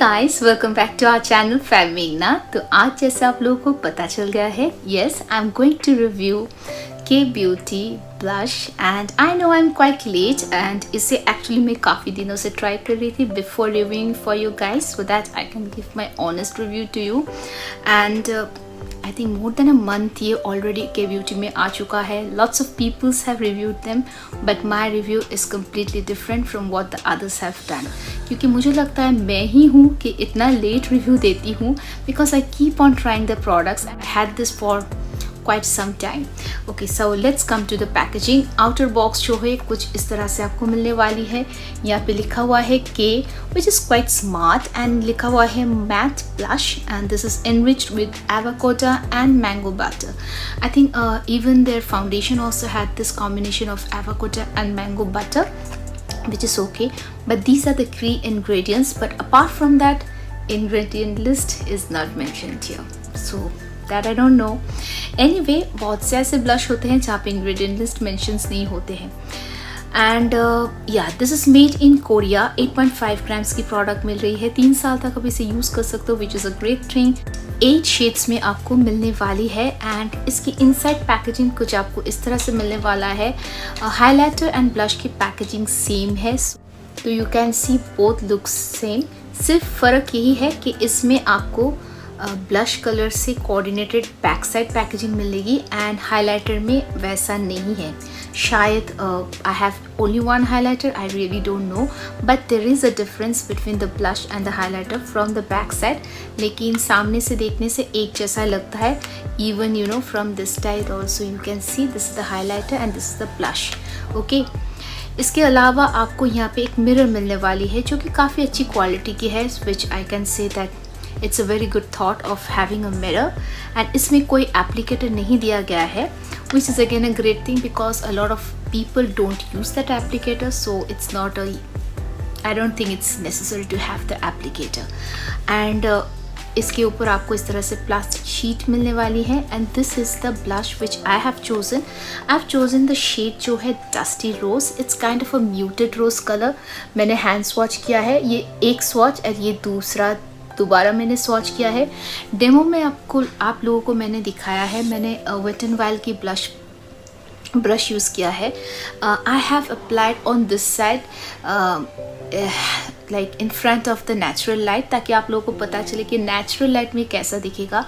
Guys, welcome back to our channel Femina. तो आज जैसे आप लोगों को पता चल गया है, yes I am going to review K beauty blush and I know I am quite late and इसे एक्चुअली मैं काफ़ी दिनों से ट्राई कर रही थी before reviewing for you guys so that I can give my honest review to you and I think more than a month ये already के beauty में आ चुका है. Lots of peoples have reviewed them, but my review is completely different from what the others have done. क्योंकि मुझे लगता है मैं ही हूँ कि इतना late review देती हूँ because I keep on trying the products. I had this for quite some time. Okay, so let's come to the packaging. Outer box जो है कुछ इस तरह से आपको मिलने वाली है. यहाँ पे लिखा हुआ है K, which is quite smart, and लिखा हुआ है matte blush, and this is enriched with avocado and mango butter. I think even their foundation also had this combination of avocado and mango butter, which is okay. But these are the key ingredients. But apart from that, ingredient list is not mentioned here. So that I don't know. Anyway, बहुत से ऐसे blush होते हैं जहाँ पे ingredient list mentions नहीं होते हैं. And yeah, this is made in Korea. 8.5 grams की प्रोडक्ट मिल रही है. 3 साल तक आप इसे यूज़ कर सकते हो, which is a great thing. 8 shades में आपको मिलने वाली है एंड इसकी इनसाइड पैकेजिंग कुछ आपको इस तरह से मिलने वाला है. हाइलाइटर एंड ब्लश की पैकेजिंग सेम है, तो you can see both looks same. सिर्फ फ़र्क यही है कि इसमें आपको ब्लश कलर से कोऑर्डिनेटेड बैक साइड पैकेजिंग मिलेगी एंड हाइलाइटर में वैसा नहीं है. शायद I have only one highlighter, I really don't know, but there is a difference between the blush and the highlighter from the back side. लेकिन सामने से देखने से एक जैसा लगता है. Even you know from this side also you can see this is the highlighter and this is the blush. Okay, इसके अलावा आपको यहाँ पे एक मिरर मिलने वाली है जो कि काफ़ी अच्छी क्वालिटी की है, which I can say that it's a very good thought of having a mirror. And इसमें कोई एप्लीकेटर नहीं दिया गया है, which is again a great thing because a lot of people don't use that applicator, so it's not a I don't think it's necessary to have the applicator. And इसके ऊपर आपको इस तरह से प्लास्टिक शीट मिलने वाली है and this is the blush which I have chosen the shade जो है dusty rose. It's kind of a muted rose colour. मैंने हैंड स्वॉच किया है, ये एक स्वॉच और ये दूसरा दोबारा मैंने स्वॉच किया है. डेमो में आप लोगों को मैंने दिखाया है, मैंने वेट एंड वाइल्ड की ब्रश यूज़ किया है. I have applied on this side like in front of the natural light, ताकि आप लोगों को पता चले कि नेचुरल लाइट में कैसा दिखेगा.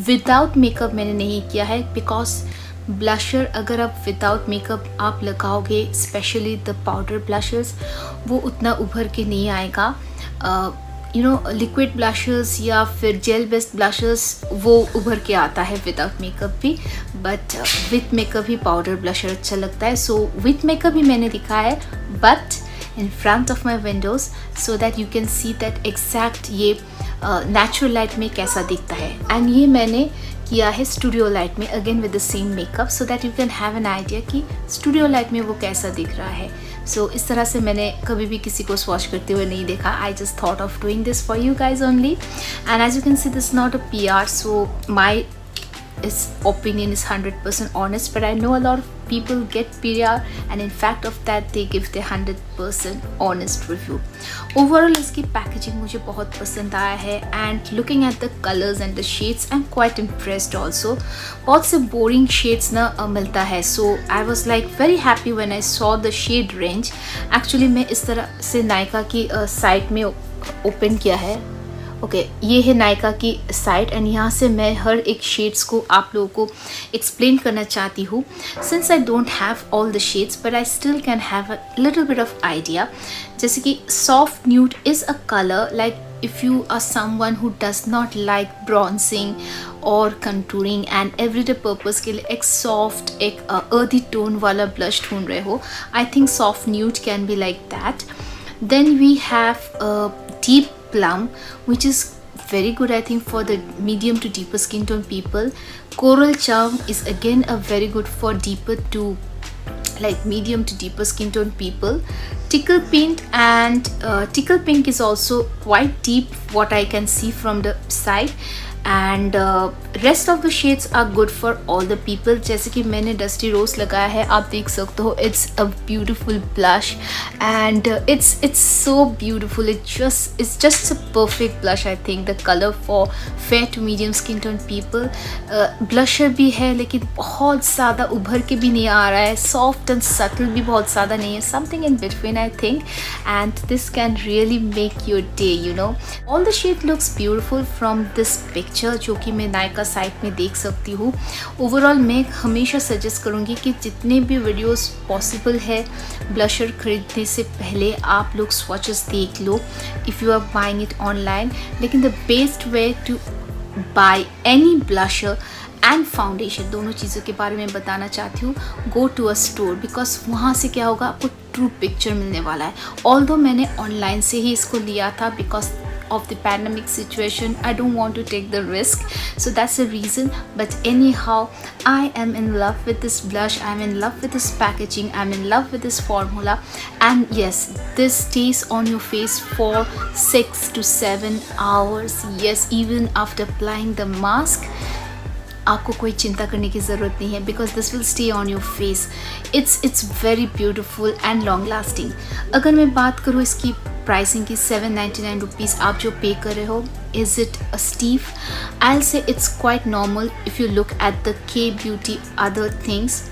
विदाउट मेकअप मैंने नहीं किया है बिकॉज ब्लशर अगर आप विदाउट मेकअप आप लगाओगे, स्पेशली द पाउडर ब्लशर्स, वो उतना उभर के नहीं आएगा. यू नो लिक्विड ब्लशर्स या फिर जेल बेस्ड ब्लशर्स वो उभर के आता है विदाउट मेकअप भी, but with makeup he powder blusher अच्छा लगता है. सो विथ मेकअप ही मैंने दिखाया है, but in front of my windows so that you can see that exact ये natural light में कैसा दिखता है. and ये मैंने किया है स्टूडियो लाइट में, again with the same makeup, so that you can have an idea कि स्टूडियो लाइट में वो कैसा दिख रहा है. सो इस तरह से मैंने कभी भी किसी को स्वॉच करते हुए नहीं देखा. I just thought of doing this for you guys only. And as you can see this not a PR, so my his opinion is 100% honest, but I know a lot of people get PR and in fact of that they give their 100% honest review. Overall इसकी packaging मुझे बहुत पसंद आया है and looking at the colors and the shades I'm quite impressed also. बहुत से boring shades ना मिलता है, so I was like very happy when I saw the shade range. Actually मैं इस तरह से नायका की साइट में ओपन किया है. ओके, ये है नायका की साइट एंड यहाँ से मैं हर एक शेड्स को आप लोगों को एक्सप्लेन करना चाहती हूँ. Since I don't have all the shades but I still can have a little bit of idea. जैसे कि soft nude is a colour like if you are someone who does not like bronzing or contouring and everyday purpose के लिए एक soft एक earthy tone वाला blush ढूंढ रहे हो, I think soft nude can be like that. Then we have a deep plum which is very good I think for the medium to deeper skin tone people. Coral charm is again a very good for deeper to like medium to deeper skin tone people. Tickle pink and tickle pink is also quite deep what I can see from the side. And rest of the shades are good for all the people. जैसे कि मैंने dusty रोज लगाया है, आप देख सकते हो, it's a beautiful blush and it's so beautiful. It's just a perfect blush. I think the colour for fair to medium skin tone people. Blusher भी है लेकिन बहुत ज़्यादा उभर के भी नहीं आ रहा है, सॉफ्ट एंड सटल भी बहुत ज़्यादा नहीं है, something in between I think, and this can really make your day, you know. All the shade looks beautiful from this picture, जो कि मैं नायका साइट में देख सकती हूँ। ओवरऑल मैं हमेशा सजेस्ट करूँगी कि जितने भी वीडियोस पॉसिबल है ब्लशर खरीदने से पहले आप लोग स्वॉचेस देख लो if you are buying it online. लेकिन the best way to buy any blusher and foundation, दोनों चीज़ों के बारे में बताना चाहती हूँ, go to a store, because वहाँ से क्या होगा, आपको ट्रू पिक्चर मिलने वाला है। ऑल्दो मैंने ऑनलाइन से ही इसको लिया था because of the pandemic situation, I don't want to take the risk, so that's the reason. But anyhow, I am in love with this blush, I'm in love with this packaging, I'm in love with this formula, and yes, this stays on your face for 6 to 7 hours. Yes, even after applying the mask, आपको कोई चिंता करने की ज़रूरत नहीं है, because this will stay on your face. It's very beautiful and long lasting. अगर मैं बात करूँ इसकी प्राइसिंग की, 799 रुपीज़ आप जो पे कर रहे हो, is it a steep? I will say it's quite normal if you look at the K beauty other things.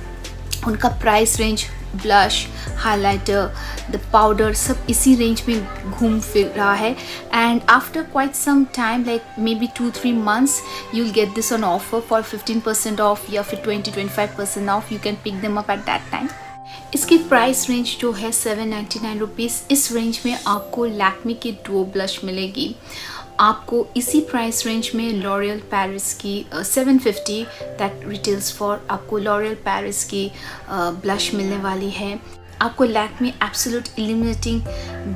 उनका price range, blush, highlighter, the powder, सब इसी रेंज में घूम फिर रहा है। And after quite some time, like maybe 2-3 months, you will get this on offer for 15% off या फिर 20-25% off. You can pick them up at that time. इसकी प्राइस रेंज जो है 799 रुपीज़। इस रेंज में आपको लैक्मे की डुओ ब्लश मिलेगी। आपको इसी प्राइस रेंज में लॉरियल पेरिस की 750 दैट रिटेल्स फॉर, आपको लॉरियल पेरिस की ब्लश मिलने वाली है। आपको Lakme absolute illuminating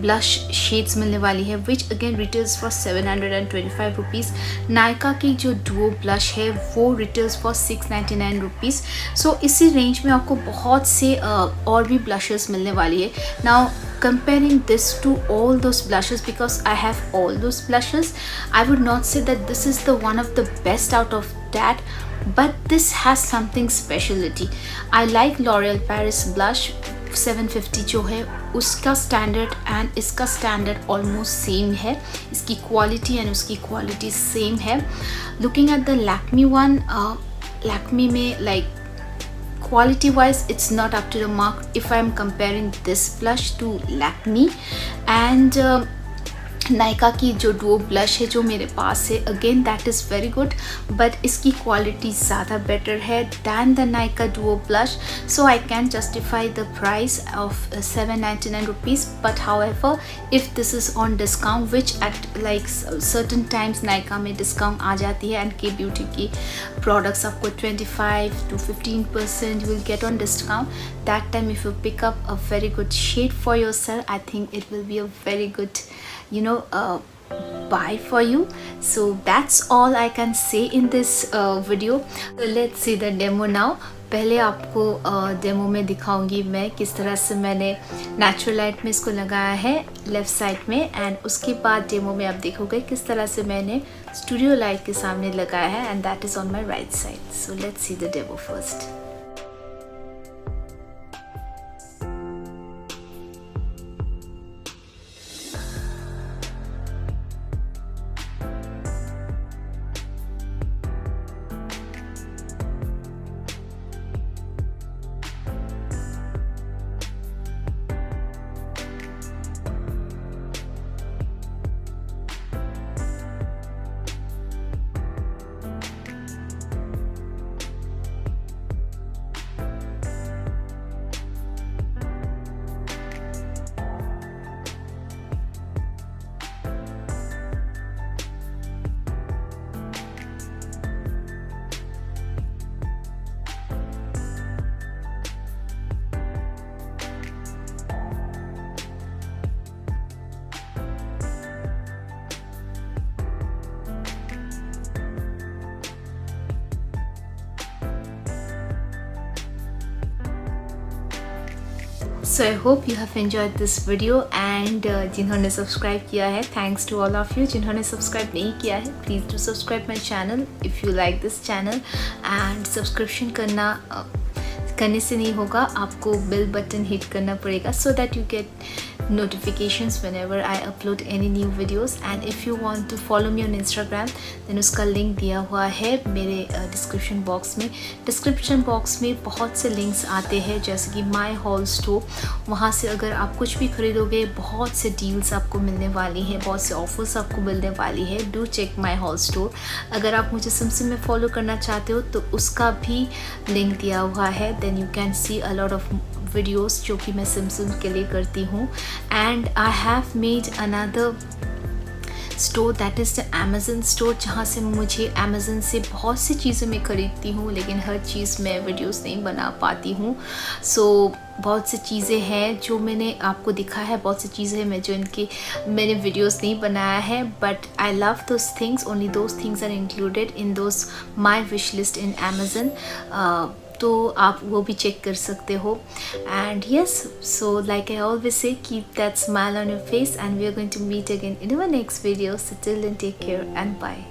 blush shades मिलने वाली है, which again retails for 725 rupees. Nykaa की जो डुओ ब्लश है वो रिटेल्स फॉर 699 रुपीज़। सो इसी रेंज में आपको बहुत से और भी ब्लशेस मिलने वाली है। Now comparing this to all those blushes, because I have all those blushes, I would not say that this is the one of the best out of that, but this has something specialty. I like L'Oreal Paris blush 750 जो है उसका standard and इसका standard almost same है। इसकी quality and उसकी quality same है। Looking at the Lakme one, Lakme में like quality wise it's not up to the mark if I'm comparing this blush to Lakme। And Nykaa की जो डुओ ब्लश है जो मेरे पास है, again that is very good, but इसकी क्वालिटी ज़्यादा बेटर है than the Nykaa duo blush. So I can justify the price of 799 rupees. But however if this is on discount, which at like certain times Nykaa में discount आ जाती है, and के beauty की products आपको 25 to 15% you will get on discount. That time if you pick up a very good shade for yourself, I think it will be a very good, you know, buy for you. So that's all I can say in this video. So let's see the demo now. पहले आपको demo में दिखाऊंगी मैं किस तरह से मैंने natural light में इसको लगाया है लेफ़्ट साइड में, एंड उसके बाद डेमो में आप देखोगे किस तरह से मैंने स्टूडियो लाइट के सामने लगाया है, and that is on my right side. So let's see the demo first. So I hope you have enjoyed this video and जिन्होंने सब्सक्राइब किया है, thanks to all of you. जिन्होंने सब्सक्राइब नहीं किया है, please do subscribe my channel if you like this channel. And subscription करने से नहीं होगा, आपको बेल बटन हिट करना पड़ेगा so that you get notifications whenever I upload any new videos. And if you want to follow me on Instagram, then उसका link दिया हुआ है मेरे डिस्क्रिप्शन बॉक्स में. डिस्क्रिप्शन बॉक्स में बहुत से लिंक्स आते हैं, जैसे कि माई हॉल स्टोर. वहाँ से अगर आप कुछ भी खरीदोगे, बहुत से डील्स आपको मिलने वाली हैं, बहुत से ऑफर्स आपको मिलने वाली है. Do check my hall store. अगर आप मुझे सिमसिम में फॉलो करना चाहते हो तो उसका भी लिंक दिया हुआ है. Then you can see a lot of videos जो कि मैं सिमसिम के लिए करती हूँ. And I have made another store that is the Amazon store, जहाँ से मुझे अमेज़न से बहुत सी चीज़ें मैं ख़रीदती हूँ, लेकिन हर चीज़ मैं वीडियोस नहीं बना पाती हूँ. सो बहुत सी चीज़ें हैं जो मैंने आपको दिखा है, बहुत सी चीज़ें हैं जो इनकी मैंने वीडियोस नहीं बनाया है. But I love those things, only those things are included in those my wish list in Amazon. तो आप वो भी चेक कर सकते हो. And yes, so like I always say, keep that smile on your face and we are going to meet again in our next video. So till then take care and bye.